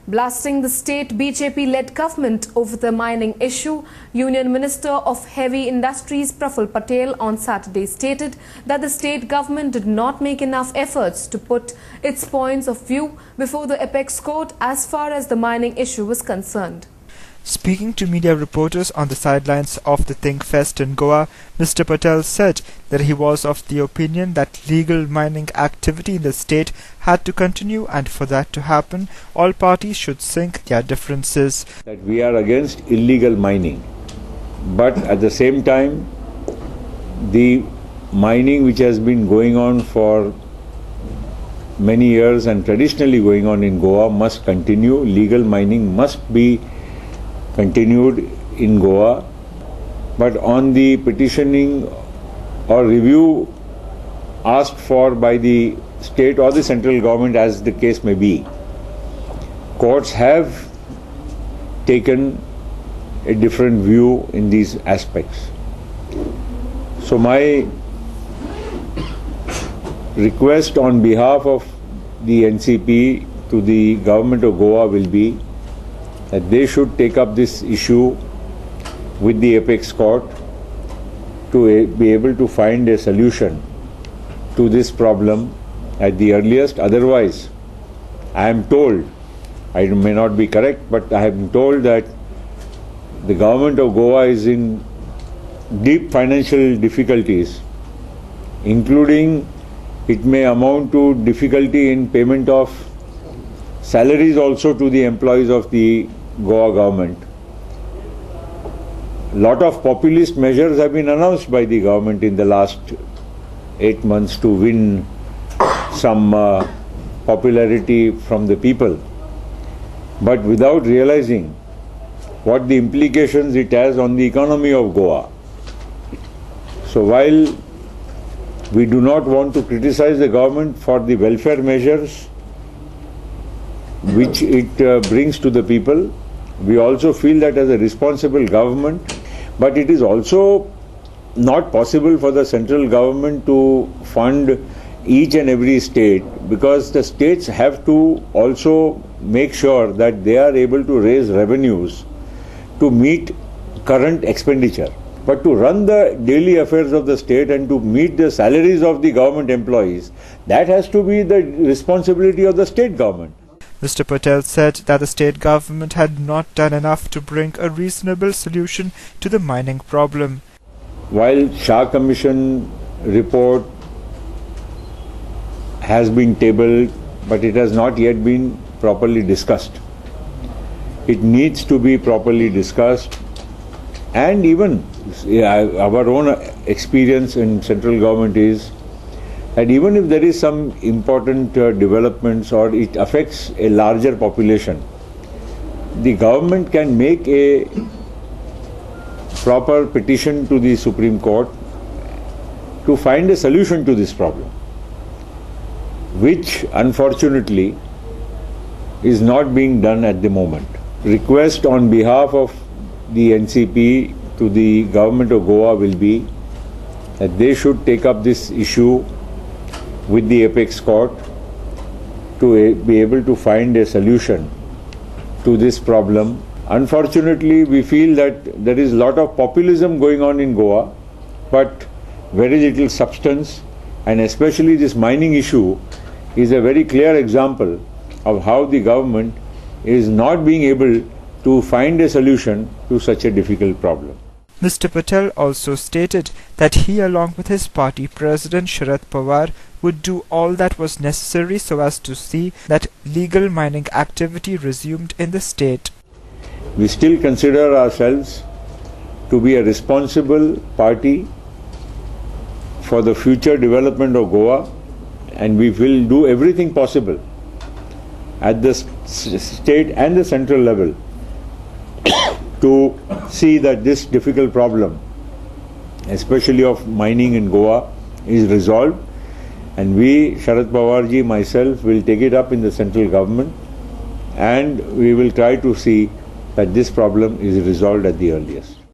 Blasting the state BJP-led government over the mining issue, Union Minister of Heavy Industries Praful Patel on Saturday stated that the state government did not make enough efforts to put its points of view before the apex court as far as the mining issue was concerned. Speaking to media reporters on the sidelines of the Think Fest in Goa, Mr. Patel said that he was of the opinion that legal mining activity in the state had to continue, and for that to happen, all parties should sink their differences. That we are against illegal mining, but at the same time, the mining which has been going on for many years and traditionally going on in Goa must continue. Legal mining must be continued in Goa, but on the petitioning or review asked for by the state or the central government, as the case may be, courts have taken a different view in these aspects. So my request on behalf of the NCP to the government of Goa will be that they should take up this issue with the apex court to be able to find a solution to this problem at the earliest. Otherwise, I am told, I may not be correct, but I am told that the government of Goa is in deep financial difficulties, including it may amount to difficulty in payment of salaries also to the employees of the Goa government. Lot of populist measures have been announced by the government in the last 8 months to win some popularity from the people, but without realizing what the implications it has on the economy of Goa. So while we do not want to criticize the government for the welfare measures which it brings to the people, we also feel that as a responsible government, but it is also not possible for the central government to fund each and every state, because the states have to also make sure that they are able to raise revenues to meet current expenditure. But to run the daily affairs of the state and to meet the salaries of the government employees, that has to be the responsibility of the state government. Mr. Patel said that the state government had not done enough to bring a reasonable solution to the mining problem. While Shah Commission report has been tabled, but it has not yet been properly discussed. It needs to be properly discussed, and even our own experience in central government is that even if there is some important developments or it affects a larger population, the government can make a proper petition to the Supreme Court to find a solution to this problem, which unfortunately is not being done at the moment. Request on behalf of the NCP to the government of Goa will be that they should take up this issue with the apex court to be able to find a solution to this problem. Unfortunately, we feel that there is a lot of populism going on in Goa, but very little substance, and especially this mining issue is a very clear example of how the government is not being able to find a solution to such a difficult problem. Mr. Patel also stated that he, along with his party president Sharad Pawar, would do all that was necessary so as to see that legal mining activity resumed in the state. We still consider ourselves to be a responsible party for the future development of Goa, and we will do everything possible at the state and the central level to see that this difficult problem, especially of mining in Goa, is resolved. And we, Sharad Pawar ji, myself, will take it up in the central government, and we will try to see that this problem is resolved at the earliest.